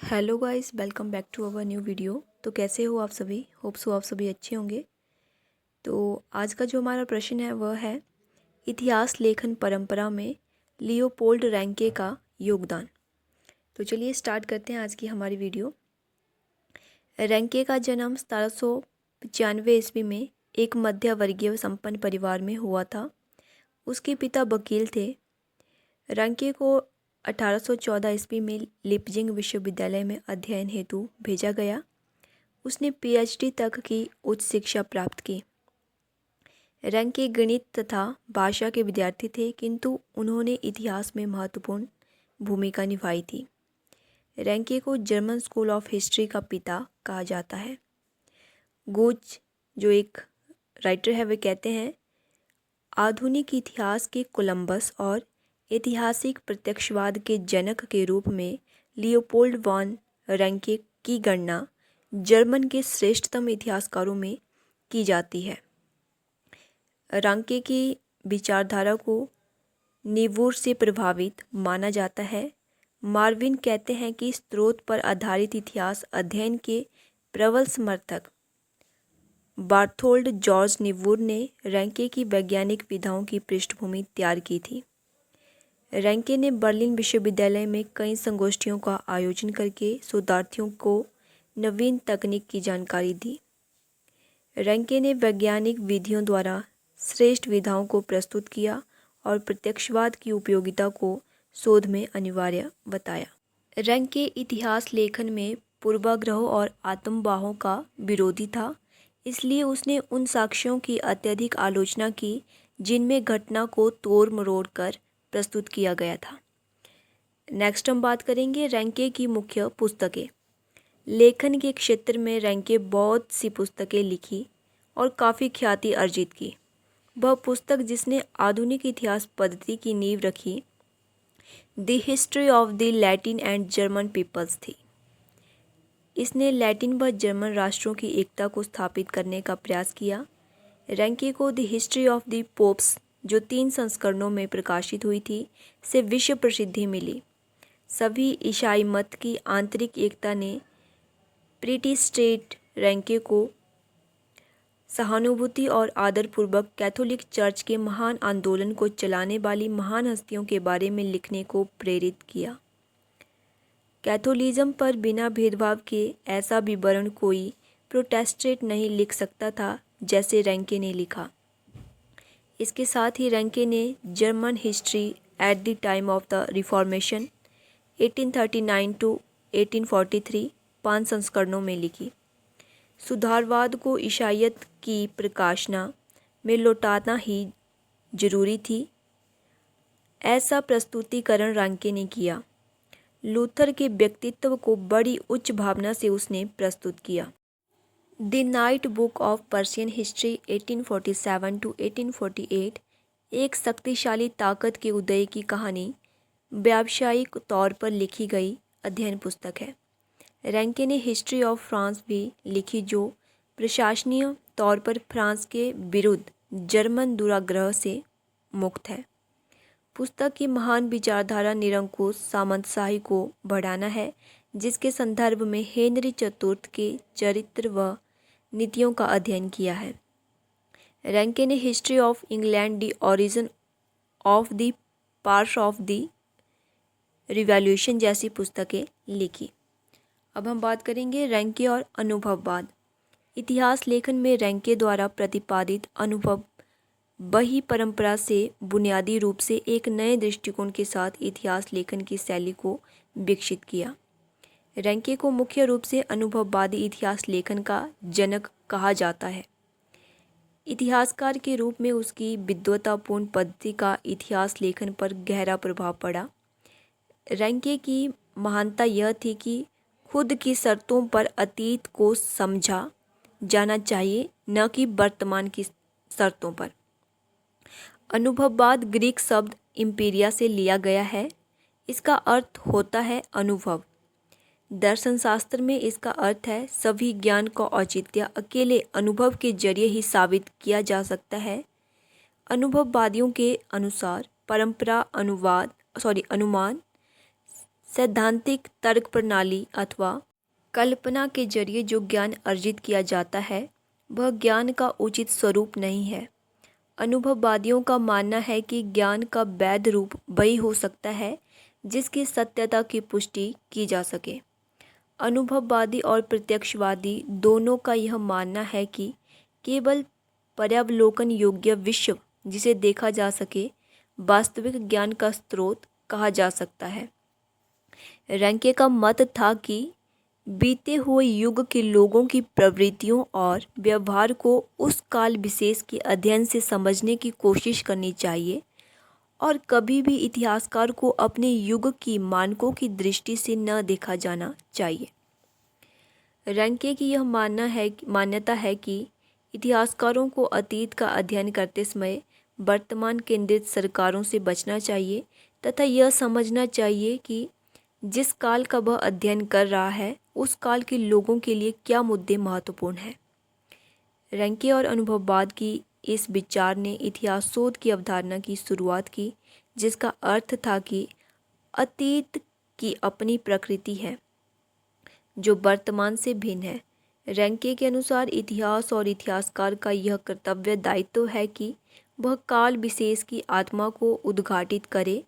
Hello guys, welcome back to our new video. तो कैसे हो आप सभी? होप्स हो आप सभी अच्छे होंगे। तो आज का जो हमारा प्रश्न है वह है इतिहास लेखन परंपरा में लियोपोल्ड रैंके का योगदान। तो चलिए स्टार्ट करते हैं आज की हमारी वीडियो। रैंके का जन्म 1795 ईस्वी में एक मध्य वर्गीय संपन्न परिवार में हुआ था। उसके पिता वकील थे। रैंके को 1814 ईस्वी में लिपजिंग विश्वविद्यालय में अध्ययन हेतु भेजा गया। उसने पीएचडी तक की उच्च शिक्षा प्राप्त की। रैंके गणित तथा भाषा के विद्यार्थी थे, किंतु उन्होंने इतिहास में महत्वपूर्ण भूमिका निभाई थी। रैंके को जर्मन स्कूल ऑफ हिस्ट्री का पिता कहा जाता है। गुज जो एक राइटर है वे कहते हैं, आधुनिक इतिहास के कोलंबस और ऐतिहासिक प्रत्यक्षवाद के जनक के रूप में लियोपोल्ड वॉन रैंके की गणना जर्मन के श्रेष्ठतम इतिहासकारों में की जाती है। रैंके की विचारधारा को नीवुर से प्रभावित माना जाता है। मार्विन कहते हैं कि स्रोत पर आधारित इतिहास अध्ययन के प्रबल समर्थक बार्थोल्ड जॉर्ज नीवुर ने रैंके की वैज्ञानिक विधाओं की पृष्ठभूमि तैयार की थी। रैंके ने बर्लिन विश्वविद्यालय में कई संगोष्ठियों का आयोजन करके शोधार्थियों को नवीन तकनीक की जानकारी दी। रैंके ने वैज्ञानिक विधियों द्वारा श्रेष्ठ विधाओं को प्रस्तुत किया और प्रत्यक्षवाद की उपयोगिता को शोध में अनिवार्य बताया। रैंके इतिहास लेखन में पूर्वाग्रहों और आत्मबाहों का विरोधी था, इसलिए उसने उन साक्ष्यों की अत्यधिक आलोचना की जिनमें घटना को तोड़ मरोड़ कर प्रस्तुत किया गया था। नेक्स्ट हम बात करेंगे रैंके की मुख्य पुस्तकें। लेखन के क्षेत्र में रैंके बहुत सी पुस्तकें लिखी और काफ़ी ख्याति अर्जित की। वह पुस्तक जिसने आधुनिक इतिहास पद्धति की नींव रखी, the history of the Latin and German peoples थी। इसने लैटिन व जर्मन राष्ट्रों की एकता को स्थापित करने का प्रयास किया। रैंके को the history of the pops, जो 3 संस्करणों में प्रकाशित हुई थी, से विश्व प्रसिद्धि मिली। सभी ईसाई मत की आंतरिक एकता ने प्रीटिस्टेट रैंके को सहानुभूति और आदरपूर्वक कैथोलिक चर्च के महान आंदोलन को चलाने वाली महान हस्तियों के बारे में लिखने को प्रेरित किया। कैथोलिज्म पर बिना भेदभाव के ऐसा विवरण कोई प्रोटेस्टेंट नहीं लिख सकता था जैसे रैंके ने लिखा। इसके साथ ही रैंके ने German history at the time of the Reformation 1839 to 1843 5 संस्करणों में लिखी। सुधारवाद को ईसाईयत की प्रकाशना में लौटाना ही जरूरी थी, ऐसा प्रस्तुतिकरण रैंके ने किया। लूथर के व्यक्तित्व को बड़ी उच्च भावना से उसने प्रस्तुत किया। The night book of Persian history 1847 to 1848 एक शक्तिशाली ताकत के उदय की कहानी व्यावसायिक तौर पर लिखी गई अध्ययन पुस्तक है। रैंके ने हिस्ट्री ऑफ फ्रांस भी लिखी, जो प्रशासनीय तौर पर फ्रांस के विरुद्ध जर्मन दुराग्रह से मुक्त है। पुस्तक की महान विचारधारा निरंकुश सामंतशाही को बढ़ाना है, जिसके संदर्भ में हेनरी चतुर्थ के चरित्र व नीतियों का अध्ययन किया है। रैंके ने history of England the origin of the parts of the revolution जैसी पुस्तकें लिखी। अब हम बात करेंगे रैंके और अनुभववाद। इतिहास लेखन में रैंके द्वारा प्रतिपादित अनुभव वही परंपरा से बुनियादी रूप से एक नए दृष्टिकोण के साथ इतिहास लेखन की शैली को विकसित किया। रैंके को मुख्य रूप से अनुभववादी इतिहास लेखन का जनक कहा जाता है। इतिहासकार के रूप में उसकी विद्वतापूर्ण पद्धति का इतिहास लेखन पर गहरा प्रभाव पड़ा। रैंके की महानता यह थी कि खुद की शर्तों पर अतीत को समझा जाना चाहिए, न कि वर्तमान की शर्तों पर। अनुभववाद ग्रीक शब्द इम्पीरिया से लिया गया है। इसका अर्थ होता है अनुभव। दर्शन शास्त्र में इसका अर्थ है सभी ज्ञान का औचित्य अकेले अनुभव के जरिए ही साबित किया जा सकता है। अनुभववादियों के अनुसार परंपरा अनुमान सैद्धांतिक तर्क प्रणाली अथवा कल्पना के जरिए जो ज्ञान अर्जित किया जाता है वह ज्ञान का उचित स्वरूप नहीं है। अनुभववादियों का मानना है कि ज्ञान का वैध रूप वही हो सकता है जिसकी सत्यता की पुष्टि की जा सके। अनुभववादी और प्रत्यक्षवादी दोनों का यह मानना है कि केवल पर्यावलोकन योग्य विश्व जिसे देखा जा सके वास्तविक ज्ञान का स्रोत कहा जा सकता है। रैंके का मत था कि बीते हुए युग के लोगों की प्रवृत्तियों और व्यवहार को उस काल विशेष के अध्ययन से समझने की कोशिश करनी चाहिए और कभी भी इतिहासकार को अपने युग की मानकों की दृष्टि से न देखा जाना चाहिए। रैंके की यह मान्यता है कि इतिहासकारों को अतीत का अध्ययन करते समय वर्तमान केंद्रित सरकारों से बचना चाहिए तथा यह समझना चाहिए कि जिस काल का वह अध्ययन कर रहा है उस काल के लोगों के लिए क्या मुद्दे महत्वपूर्ण हैं। रैंके और अनुभववाद की इस विचार ने इतिहास शोध की अवधारणा की शुरुआत की, जिसका अर्थ था कि अतीत की अपनी प्रकृति है जो वर्तमान से भिन्न है। रैंके के अनुसार इतिहास और इतिहासकार का यह कर्तव्य दायित्व है कि वह काल विशेष की आत्मा को उद्घाटित करे।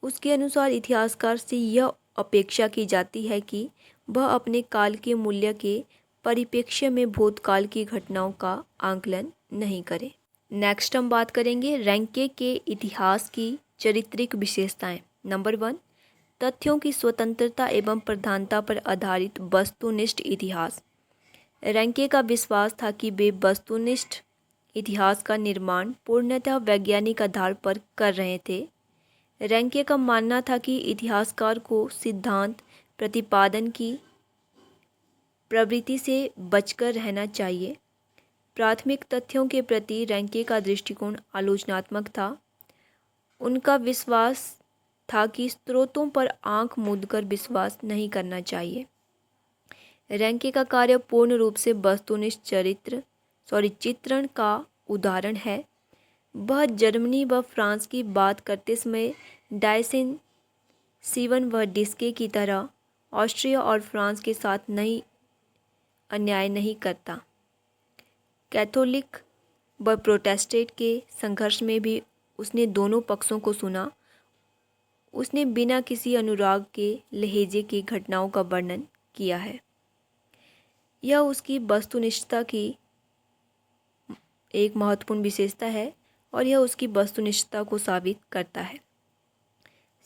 उसके अनुसार इतिहासकार से यह अपेक्षा की जाती है कि वह अपने काल के मूल्य के परिप्रेक्ष्य में भूतकाल की घटनाओं का आंकलन नहीं करे। नेक्स्ट हम बात करेंगे रैंके के इतिहास की चारित्रिक विशेषताएं। नंबर 1, तथ्यों की स्वतंत्रता एवं प्रधानता पर आधारित वस्तुनिष्ठ इतिहास। रैंके का विश्वास था कि वे वस्तुनिष्ठ इतिहास का निर्माण पूर्णतः वैज्ञानिक आधार पर कर रहे थे। रैंके का मानना था कि इतिहासकार को सिद्धांत प्रतिपादन की प्रवृत्ति से बचकर रहना चाहिए। प्राथमिक तथ्यों के प्रति रैंके का दृष्टिकोण आलोचनात्मक था। उनका विश्वास था कि स्रोतों पर आंख मूंदकर विश्वास नहीं करना चाहिए। रैंके का कार्य पूर्ण रूप से वस्तुनिष्ठ चित्रण का उदाहरण है। वह जर्मनी व फ्रांस की बात करते समय डायसन, सीवन व डिस्के की तरह ऑस्ट्रिया और फ्रांस के साथ अन्याय नहीं करता। कैथोलिक व प्रोटेस्टेंट के संघर्ष में भी उसने दोनों पक्षों को सुना। उसने बिना किसी अनुराग के लहजे के घटनाओं का वर्णन किया है। यह उसकी वस्तुनिष्ठता की एक महत्वपूर्ण विशेषता है और यह उसकी वस्तुनिष्ठता को साबित करता है।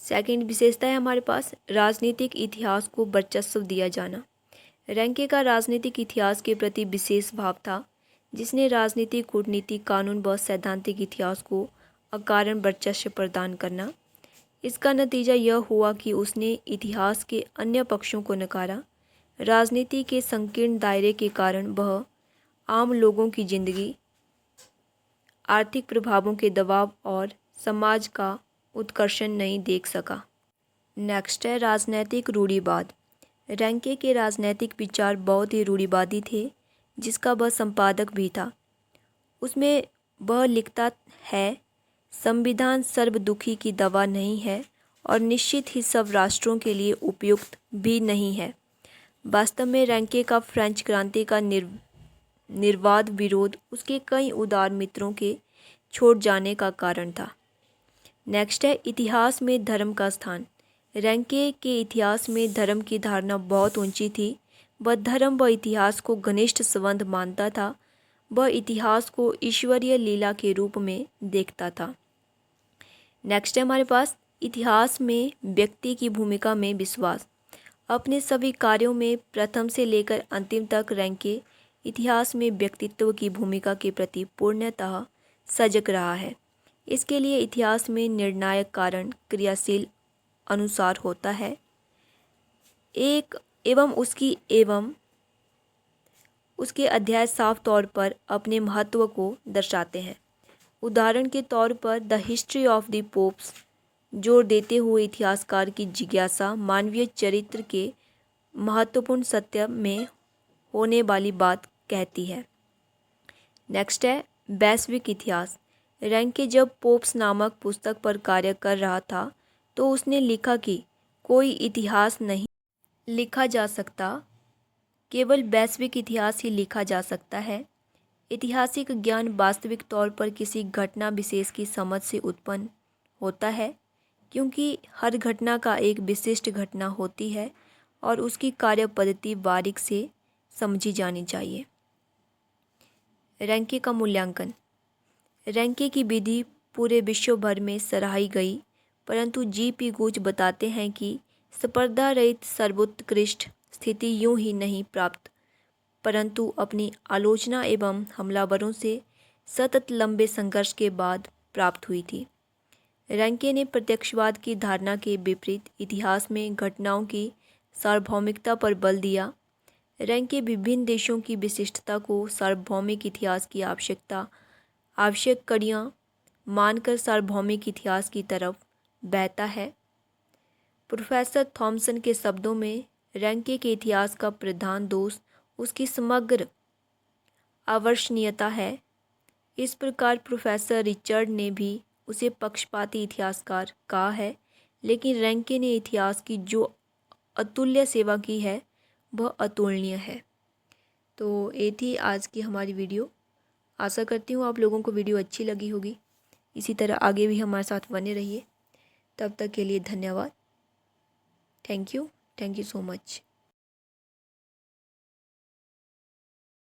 सेकंड विशेषता है हमारे पास राजनीतिक इतिहास को वर्चस्व दिया जाना। रैंके का राजनीतिक इतिहास के प्रति विशेष भाव था, जिसने राजनीतिक, कूटनीति, कानून व सैद्धांतिक इतिहास को अकारण वर्चस्व प्रदान करना। इसका नतीजा यह हुआ कि उसने इतिहास के अन्य पक्षों को नकारा। राजनीति के संकीर्ण दायरे के कारण वह आम लोगों की जिंदगी, आर्थिक प्रभावों के दबाव और समाज का उत्कर्षण नहीं देख सका। नेक्स्ट है राजनैतिक रूढ़िवाद। रैंके के राजनैतिक विचार बहुत ही रूढ़िवादी थे, जिसका वह संपादक भी था। उसमें वह लिखता है, संविधान सर्वदुखी की दवा नहीं है और निश्चित ही सब राष्ट्रों के लिए उपयुक्त भी नहीं है। वास्तव में रैंके का फ्रेंच क्रांति का निर्वाद विरोध उसके कई उदार मित्रों के छोड़ जाने का कारण था। नेक्स्ट है इतिहास में धर्म का स्थान। रैंके के इतिहास में धर्म की धारणा बहुत ऊंची थी। वह धर्म व इतिहास को घनिष्ठ संबंध मानता था। वह इतिहास को ईश्वरीय लीला के रूप में देखता था। नेक्स्ट है हमारे पास इतिहास में व्यक्ति की भूमिका में विश्वास। अपने सभी कार्यों में प्रथम से लेकर अंतिम तक रैंके इतिहास में व्यक्तित्व की भूमिका के प्रति पूर्णतः सजग रहा है। इसके लिए इतिहास में निर्णायक कारण क्रियाशील अनुसार होता है एवं उसके अध्याय साफ तौर पर अपने महत्व को दर्शाते हैं। उदाहरण के तौर पर the history of the pops जोर देते हुए इतिहासकार की जिज्ञासा मानवीय चरित्र के महत्वपूर्ण सत्य में होने वाली बात कहती है। नेक्स्ट है वैश्विक इतिहास। रैंके जब पोप्स नामक पुस्तक पर कार्य कर रहा था तो उसने लिखा कि कोई इतिहास नहीं लिखा जा सकता, केवल वैश्विक इतिहास ही लिखा जा सकता है। ऐतिहासिक ज्ञान वास्तविक तौर पर किसी घटना विशेष की समझ से उत्पन्न होता है, क्योंकि हर घटना का एक विशिष्ट घटना होती है और उसकी कार्य पद्धति बारीक से समझी जानी चाहिए। रैंके का मूल्यांकन। रैंके की विधि पूरे विश्व भर में सराही गई, परंतु जी.पी. गुज बताते हैं कि स्पर्धा रहित सर्वोत्कृष्ट स्थिति यूं ही नहीं प्राप्त, परंतु अपनी आलोचना एवं हमलावरों से सतत लंबे संघर्ष के बाद प्राप्त हुई थी। रैंके ने प्रत्यक्षवाद की धारणा के विपरीत इतिहास में घटनाओं की सार्वभौमिकता पर बल दिया। रैंके विभिन्न देशों की विशिष्टता को सार्वभौमिक इतिहास की आवश्यक कड़ियाँ मानकर सार्वभौमिक इतिहास की तरफ बहता है। प्रोफेसर थॉमसन के शब्दों में रैंके के इतिहास का प्रधान दोष उसकी समग्र अवर्षणीयता है। इस प्रकार प्रोफेसर रिचर्ड ने भी उसे पक्षपाती इतिहासकार कहा है, लेकिन रैंके ने इतिहास की जो अतुल्य सेवा की है वह अतुलनीय है। तो ये थी आज की हमारी वीडियो। आशा करती हूँ आप लोगों को वीडियो अच्छी लगी होगी। इसी तरह आगे भी हमारे साथ बने रहिए। तब तक के लिए धन्यवाद। Thank you so much.